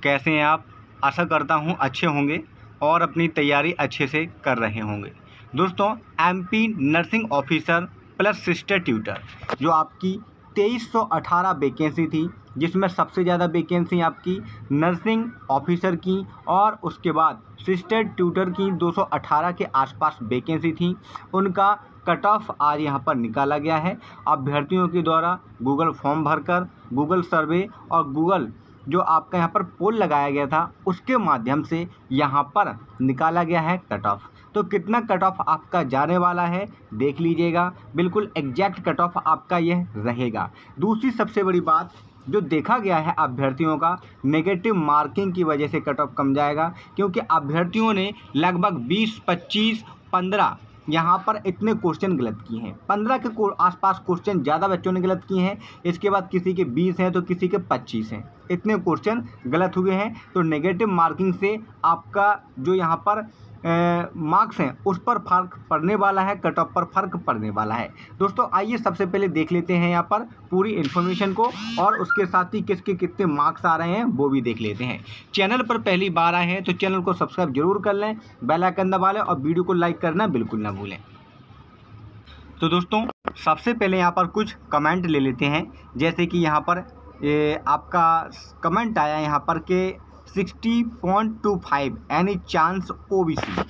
कैसे हैं आप? आशा करता हूं अच्छे होंगे और अपनी तैयारी अच्छे से कर रहे होंगे। दोस्तों, MP nursing officer plus sister tutor जो आपकी 2318 वैकेंसी थी, जिसमें सबसे ज़्यादा वैकेंसी आपकी नर्सिंग ऑफिसर की और उसके बाद सिस्टर ट्यूटर की 218 के आसपास वैकेंसी थी। उनका कट ऑफ आज यहाँ पर निकाला गया है। अभ्यर्थियों के द्वारा गूगल फॉर्म भरकर, गूगल सर्वे और गूगल जो आपका यहाँ पर पोल लगाया गया था उसके माध्यम से यहाँ पर निकाला गया है कट ऑफ। तो कितना कट ऑफ आपका जाने वाला है देख लीजिएगा, बिल्कुल एग्जैक्ट कट ऑफ आपका यह रहेगा। दूसरी सबसे बड़ी बात जो देखा गया है अभ्यर्थियों का नेगेटिव मार्किंग की वजह से कट ऑफ कम जाएगा, क्योंकि अभ्यर्थियों ने लगभग 20, 25, 15 यहाँ पर इतने क्वेश्चन गलत किए हैं। 15 के आसपास क्वेश्चन ज़्यादा बच्चों ने गलत किए हैं। इसके बाद किसी के 20 हैं तो किसी के 25 हैं, इतने क्वेश्चन गलत हुए हैं। तो नेगेटिव मार्किंग से आपका जो यहाँ पर मार्क्स हैं उस पर फर्क पड़ने वाला है, कट ऑफ पर फर्क पड़ने वाला है। दोस्तों आइए सबसे पहले देख लेते हैं यहाँ पर पूरी इन्फॉर्मेशन को, और उसके साथ ही किसके कितने मार्क्स आ रहे हैं वो भी देख लेते हैं। चैनल पर पहली बार आए हैं तो चैनल को सब्सक्राइब जरूर कर लें, बेल आइकन दबा लें और वीडियो को लाइक करना बिल्कुल ना भूलें। तो दोस्तों सबसे पहले यहाँ पर कुछ कमेंट ले लेते हैं। जैसे कि यहाँ पर आपका कमेंट आया यहाँ पर के 60.25 एनी चांस ओबीसी।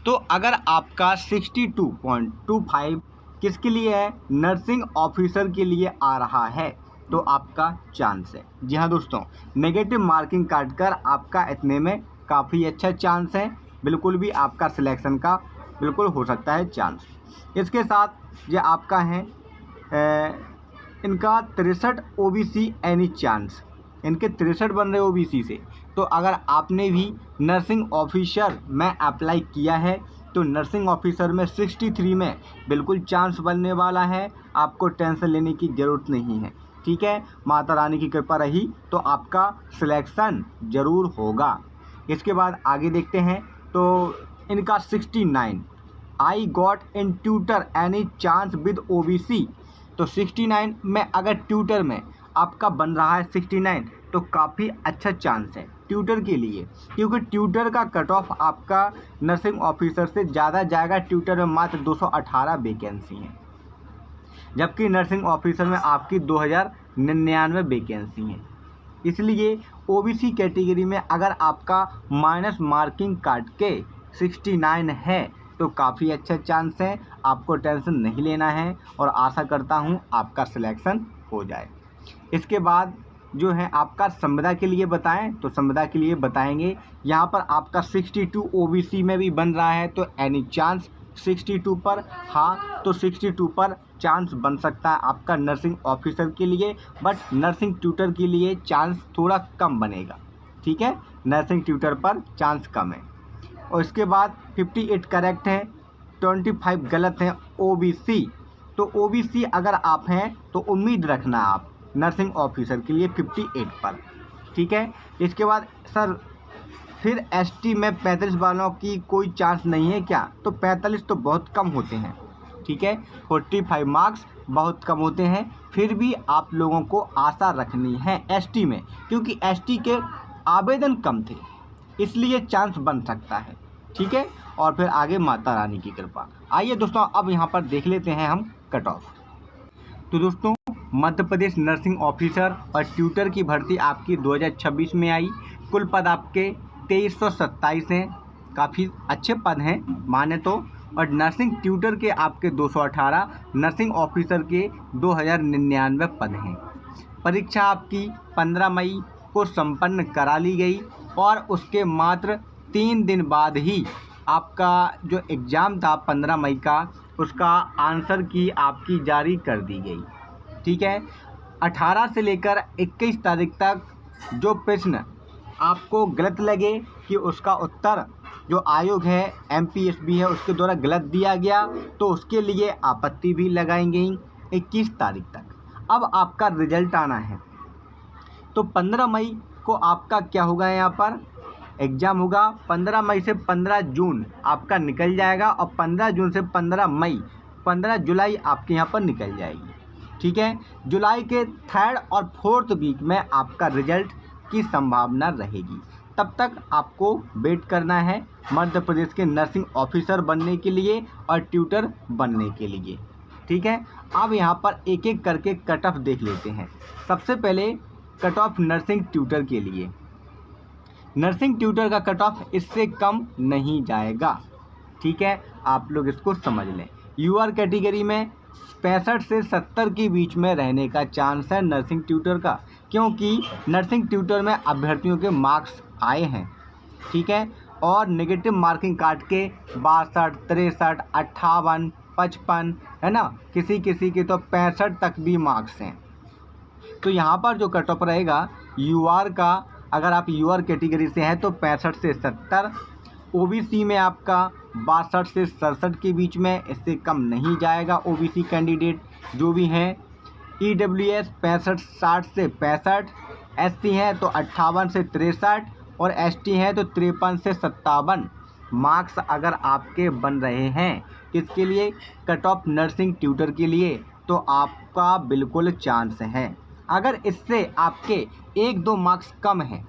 तो अगर आपका 62.25 किसके लिए है, नर्सिंग ऑफिसर के लिए आ रहा है तो आपका चांस है। जी हाँ दोस्तों, नेगेटिव मार्किंग काटकर आपका इतने में काफ़ी अच्छा चांस है, बिल्कुल भी आपका सिलेक्शन का बिल्कुल हो सकता है चांस। इसके साथ ये आपका है इनका 63 ओबीसी एनी चांस, इनके 63 बन रहे ओबीसी से। तो अगर आपने भी नर्सिंग ऑफिसर में अप्लाई किया है तो नर्सिंग ऑफिसर में 63 में बिल्कुल चांस बनने वाला है, आपको टेंशन लेने की ज़रूरत नहीं है। ठीक है, माता रानी की कृपा रही तो आपका सिलेक्शन ज़रूर होगा। इसके बाद आगे देखते हैं तो इनका 69 I got in tutor any chance with OBC. तो 69 में अगर ट्यूटर में आपका बन रहा है 69 तो काफ़ी अच्छा चांस है ट्यूटर के लिए, क्योंकि ट्यूटर का कट ऑफ आपका नर्सिंग ऑफिसर से ज़्यादा जाएगा। ट्यूटर में मात्र 218 वैकेंसी हैं, जबकि नर्सिंग ऑफिसर में आपकी 2099 वैकेंसी हैं। इसलिए ओबीसी कैटेगरी में अगर आपका माइनस मार्किंग काट के 69 है तो काफ़ी अच्छा चांस है, आपको टेंशन नहीं लेना है और आशा करता हूँ आपका सिलेक्शन हो जाए। इसके बाद जो है आपका संविदा के लिए बताएं तो संविदा के लिए बताएंगे यहाँ पर आपका 62 ओबीसी में भी बन रहा है तो एनी चांस 62 पर, हाँ तो 62 पर चांस बन सकता है आपका नर्सिंग ऑफिसर के लिए, बट नर्सिंग ट्यूटर के लिए चांस थोड़ा कम बनेगा। ठीक है, नर्सिंग ट्यूटर पर चांस कम है। और इसके बाद 58 करेक्ट हैं, 25 गलत हैं ओबीसी। तो ओबीसी अगर आप हैं तो उम्मीद रखना आप नर्सिंग ऑफिसर के लिए 58 पर। ठीक है, इसके बाद सर फिर एसटी में 35 वालों की कोई चांस नहीं है क्या? तो 45 तो बहुत कम होते हैं। ठीक है, 45 मार्क्स बहुत कम होते हैं, फिर भी आप लोगों को आशा रखनी है एसटी में, क्योंकि एसटी के आवेदन कम थे इसलिए चांस बन सकता है। ठीक है, और फिर आगे माता रानी की कृपा। आइए दोस्तों अब यहाँ पर देख लेते हैं हम कट ऑफ। तो दोस्तों मध्य प्रदेश नर्सिंग ऑफिसर और ट्यूटर की भर्ती आपकी 2026 में आई। कुल पद आपके 2327 हैं, काफ़ी अच्छे पद हैं माने तो। और नर्सिंग ट्यूटर के आपके 218, नर्सिंग ऑफिसर के 2099 पद हैं। परीक्षा आपकी 15 मई को संपन्न करा ली गई और उसके मात्र 3 दिन बाद ही आपका जो एग्ज़ाम था 15 मई का, उसका आंसर की आपकी जारी कर दी गई। ठीक है, 18 से लेकर 21 तारीख तक जो प्रश्न आपको गलत लगे कि उसका उत्तर जो आयोग है एमपीएसबी है उसके द्वारा गलत दिया गया तो उसके लिए आपत्ति भी लगाई गई 21 तारीख तक। अब आपका रिजल्ट आना है तो 15 मई को आपका क्या होगा, यहाँ पर एग्ज़ाम होगा। 15 मई से 15 जून आपका निकल जाएगा और 15 जून से 15 मई 15 जुलाई आपके यहाँ पर निकल जाएगी। ठीक है, जुलाई के 3rd और 4th वीक में आपका रिजल्ट की संभावना रहेगी। तब तक आपको वेट करना है मध्य प्रदेश के नर्सिंग ऑफिसर बनने के लिए और ट्यूटर बनने के लिए। ठीक है, अब यहाँ पर एक एक करके कट ऑफ देख लेते हैं। सबसे पहले कट ऑफ नर्सिंग ट्यूटर के लिए। नर्सिंग ट्यूटर का कट ऑफ इससे कम नहीं जाएगा। ठीक है, आप लोग इसको समझ लें। यूआर कैटेगरी में 65 से 70 के बीच में रहने का चांस है नर्सिंग ट्यूटर का, क्योंकि नर्सिंग ट्यूटर में अभ्यर्थियों के मार्क्स आए हैं। ठीक है, और नेगेटिव मार्किंग काट के 62, 63, 58, 55 है ना, किसी किसी के तो 65 तक भी मार्क्स हैं। तो यहाँ पर जो कट ऑफ रहेगा यूआर का, अगर आप यूआर कैटेगरी से हैं तो 65 से 70, ओबीसी में आपका 62 से 67 के बीच में, इससे कम नहीं जाएगा ओबीसी कैंडिडेट जो भी हैं। ईडब्ल्यूएस 65, 60 से 65, एससी हैं तो 58 से 63 और एसटी हैं तो 53 से 57 मार्क्स अगर आपके बन रहे हैं किसके लिए, कट ऑफ नर्सिंग ट्यूटर के लिए, तो आपका बिल्कुल चांस है। अगर इससे आपके 1-2 मार्क्स कम हैं,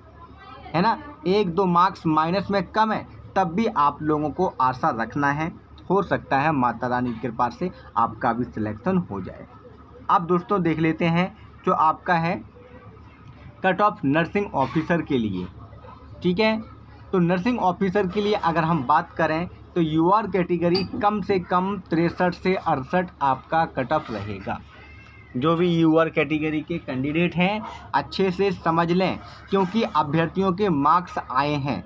है ना, 1-2 मार्क्स माइनस में कम है, तब भी आप लोगों को आशा रखना है, हो सकता है माता रानी की कृपा से आपका भी सिलेक्शन हो जाए। अब दोस्तों देख लेते हैं जो आपका है कट ऑफ नर्सिंग ऑफिसर के लिए। ठीक है, तो नर्सिंग ऑफिसर के लिए अगर हम बात करें तो यूआर कैटेगरी कम से कम 63 से 68 आपका कट ऑफ रहेगा। जो भी यूआर कैटेगरी के कैंडिडेट हैं अच्छे से समझ लें, क्योंकि अभ्यर्थियों के मार्क्स आए हैं।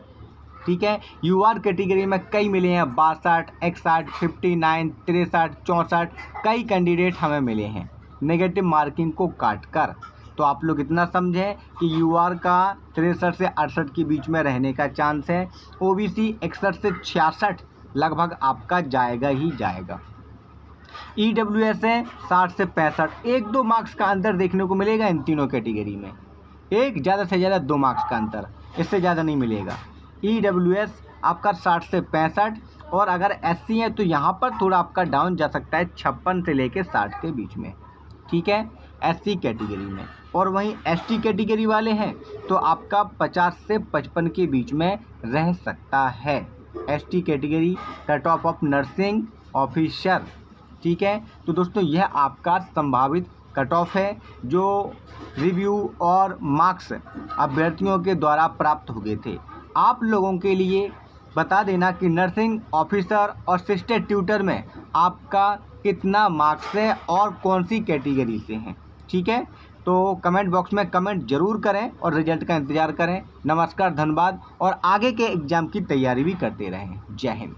ठीक है, यूआर कैटेगरी में कई मिले हैं, 62, 61, 59, 63, 64 कई कैंडिडेट हमें मिले हैं नेगेटिव मार्किंग को काट कर। तो आप लोग इतना समझें कि यूआर का 63 से 68 के बीच में रहने का चांस है। ओबीसी 61 से 66 लगभग आपका जाएगा ही जाएगा। ईडब्ल्यूएस है 60 से 65, 1-2 मार्क्स का अंतर देखने को मिलेगा इन तीनों कैटेगरी में, एक ज़्यादा से ज़्यादा 2 मार्क्स का अंतर, इससे ज़्यादा नहीं मिलेगा। ईडब्ल्यूएस आपका 60 से 65 और अगर एससी है तो यहाँ पर थोड़ा आपका डाउन जा सकता है 56 से लेकर 60 के बीच में। ठीक है, एससी कैटेगरी में। और वहीं एसटी कैटेगरी वाले हैं तो आपका 50 से 55 के बीच में रह सकता है ST category cut off nursing officer. ठीक है, तो दोस्तों यह आपका संभावित कट ऑफ है जो रिव्यू और मार्क्स अभ्यर्थियों के द्वारा प्राप्त हो गए थे। आप लोगों के लिए बता देना कि नर्सिंग ऑफिसर और सिस्टर ट्यूटर में आपका कितना मार्क्स है और कौन सी कैटेगरी से हैं। ठीक है, तो कमेंट बॉक्स में कमेंट जरूर करें और रिजल्ट का इंतज़ार करें। नमस्कार, धन्यवाद और आगे के एग्ज़ाम की तैयारी भी करते रहें। जय हिंद।